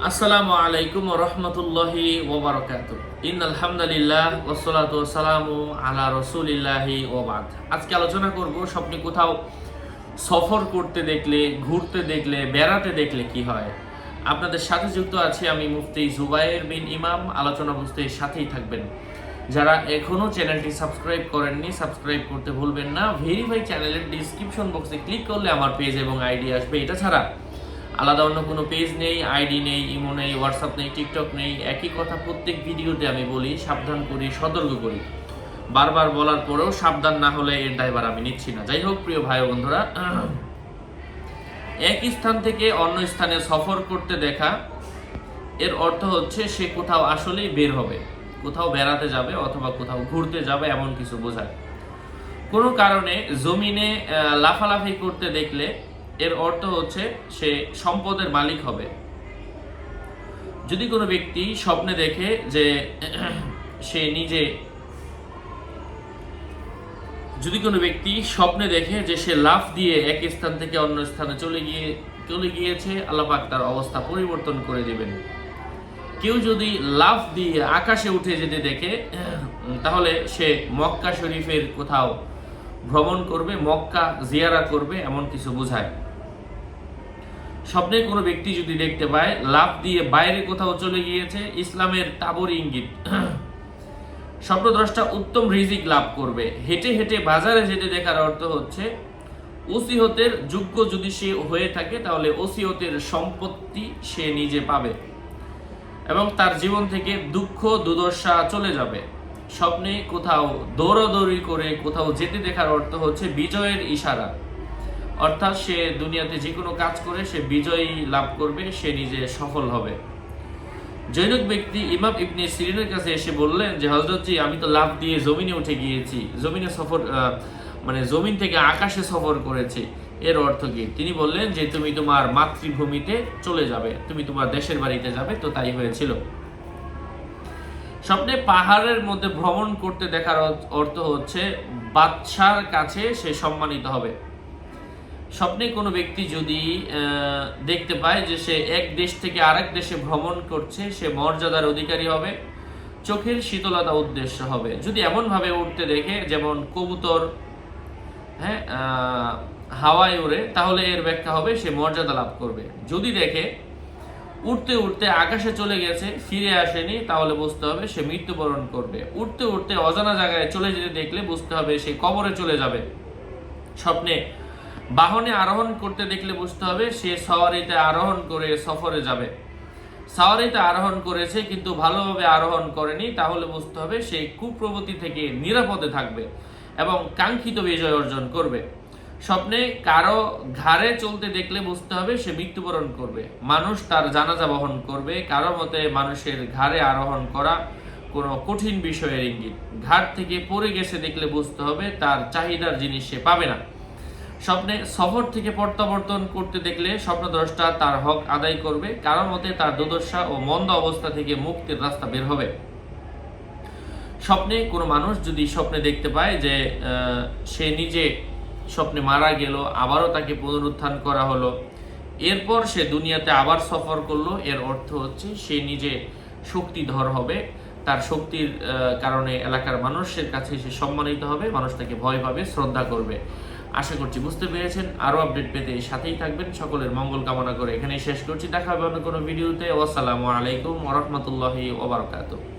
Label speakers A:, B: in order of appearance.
A: আসসালামু আলাইকুম ওয়া রাহমাতুল্লাহি ওয়া বারাকাতুহু। ইন্নাল হামদুলিল্লাহ ওয়াসসালাতু ওয়াসসালামু আলা রাসূলিল্লাহি ওয়া বা'দ। আজকে আলোচনা করব স্বপ্নে কোথাও সফর করতে দেখলে, ঘুরতে দেখলে, বেড়াতে দেখলে কি হয়। আপনাদের সাথে যুক্ত আছি আমি মুফতি জুবায়ের বিন ইমাম। আলোচনা বুঝতে সাথেই থাকবেন। যারা এখনো চ্যানেলটি সাবস্ক্রাইব করেননি, সাবস্ক্রাইব করতে ভুলবেন না। ভেরিফাই চ্যানেলের ডেসক্রিপশন বক্সে ক্লিক করলে আমার পেজ এবং আইডি আসবে। এটা ছাড়া আলাদা অন্য কোনো পেজ নেই, আইডি নেই, ইমো নেই, হোয়াটসঅ্যাপ নেই, টিকটক নেই। একই কথা প্রত্যেক ভিডিওতে আমি বলি, সাবধান করি, সতর্ক করি। বারবার বলার পরেও সাবধান না হলে এর দায়ভার আমি নিচ্ছি না। যাই হোক প্রিয় ভাই ও বন্ধুরা, এক স্থান থেকে অন্য স্থানে সফর করতে দেখা এর অর্থ হচ্ছে সে কোথাও আসলেই বের হবে, কোথাও বেড়াতে যাবে অথবা কোথাও ঘুরতে যাবে, এমন কিছু বোঝায়। কোনো কারণে জমিনে লাফালাফি করতে দেখলে এর অর্থ হচ্ছে সে সম্পদের মালিক হবে। যদি কোনো ব্যক্তি স্বপ্নে দেখে যে সে নিজে যদি কোনো ব্যক্তি স্বপ্নে দেখে যে সে লাফ দিয়ে এক স্থান থেকে অন্য স্থানে চলে গিয়েছে, আল্লাহ পাক তার অবস্থা পরিবর্তন করে দেবেন। কেউ যদি লাফ দিয়ে আকাশে উঠে যেতে দেখে, তাহলে সে মক্কা শরীফের কোথাও ভ্রমণ করবে, মক্কা জিয়ারা করবে, এমন কিছু বোঝায়। স্বপ্নে কোনো ব্যক্তি যদি দেখতে পায় লাফ দিয়ে বাইরে কোথাও চলে গিয়েছে, ইসলামের তাবরি ইঙ্গিত। স্বপ্নদ্রষ্টা উত্তম রিজিক লাভ করবে। হেঁটে হেঁটে বাজারে যেতে দেখার অর্থ হচ্ছে ওসিয়তের যোগ্য যদি সে হয়ে থাকে, তাহলে ওসিয়তের সম্পত্তি সে নিজে পাবে এবং তার জীবন থেকে দুঃখ দুর্দশা চলে যাবে। স্বপ্নে কোথাও দৌড়াদৌড়ি করে কোথাও যেতে দেখার অর্থ হচ্ছে বিজয়ের ইশারা, অর্থাৎ সে দুনিয়াতে যে কোনো কাজ করে সে বিজয়ী লাভ করবে, সে নিজে সফল হবে। জৈনক ব্যক্তি ইমাম ইবনে সিরিনের কাছে এসে বললেন যে হযরতজি, আমি তো লাফ দিয়ে জমিনে উঠে গিয়েছি, জমিনে সফর জমিন থেকে আকাশে সফর করেছি, এর অর্থ কি? তিনি বললেন যে তুমি তোমার মাতৃভূমিতে চলে যাবে, তুমি তোমার দেশের বাড়িতে যাবে। তো তাই হয়েছিল। স্বপ্নে পাহাড়ের মধ্যে ভ্রমণ করতে দেখার অর্থ হচ্ছে বাদশার কাছে সে সম্মানিত হবে। স্বপ্নে কোনো ব্যক্তি যদি দেখতে পায় যে সে এক দেশ থেকে আরেক দেশে ভ্রমণ করছে, সে মর্যাদার অধিকারী হবে, চোখের শীতলতা উদ্দেশ্য হবে। যদি এমনভাবে উঠতে দেখে যেমন কবুতর হাওয়ায় ওড়ে, তাহলে এর ব্যাখ্যা হবে সে মর্যাদা লাভ করবে। যদি দেখে উঠতে উঠতে আকাশে চলে গেছে, ফিরে আসেনি, তাহলে বুঝতে হবে সে মৃত্যুবরণ করবে। উঠতে উঠতে অজানা জায়গায় চলে যেতে দেখলে বুঝতে হবে সে কবরে চলে যাবে। স্বপ্নে বাহনে আরোহণ করতে দেখলে বুঝতে হবে সে সওয়ারিতে আরোহণ করে সফরে যাবে। সওয়ারিতে আরোহণ করেছে কিন্তু ভালোভাবে আরোহণ করেনি, তাহলে বুঝতে হবে সে কুপ্রবৃত্তি থেকে নিরাপদে থাকবে এবং কাঙ্ক্ষিত বিজয় অর্জন করবে। স্বপ্নে কারো ঘাড়ে চলতে দেখলে বুঝতে হবে সে মৃত্যুবরণ করবে। মানুষ তার জানাজা বহন করবে। কারো মতে মানুষের ঘাড়ে আরোহণ করা কোনো কঠিন বিষয়ের ইঙ্গিত। ঘাট থেকে পড়ে গেছে দেখলে বুঝতে হবে তার চাহিদার জিনিস সে পাবে না। স্বপ্নে সফর থেকে প্রত্যাবর্তন করতে দেখলে স্বপ্নদ্রষ্টা তার হক আদায় করবে। কারোর মতে তার দুর্দশা ও মন্দ অবস্থা থেকে মুক্তির রাস্তা বের হবে। স্বপ্নে কোনো মানুষ যদি স্বপ্নে দেখতে পায় যে সে নিজে স্বপ্নে মারা গেল, আবারও তাকে পুনরুত্থান করা হলো, এরপর সে দুনিয়াতে আবার সফর করলো, এর অর্থ হচ্ছে সে নিজে শক্তিধর হবে। তার শক্তির কারণে এলাকার মানুষের কাছে সে সম্মানিত হবে, মানুষ তাকে ভয় পাবে, শ্রদ্ধা করবে। আশা করছি বুঝতে পেরেছেন। আরও আপডেট পেতে সাথেই থাকবেন। সকলের মঙ্গল কামনা করে এখানেই শেষ করছি। দেখা হবে অন্য কোনো ভিডিওতে। আসসালামু আলাইকুম ওয়া রাহমাতুল্লাহি ওয়া বারাকাতুহু।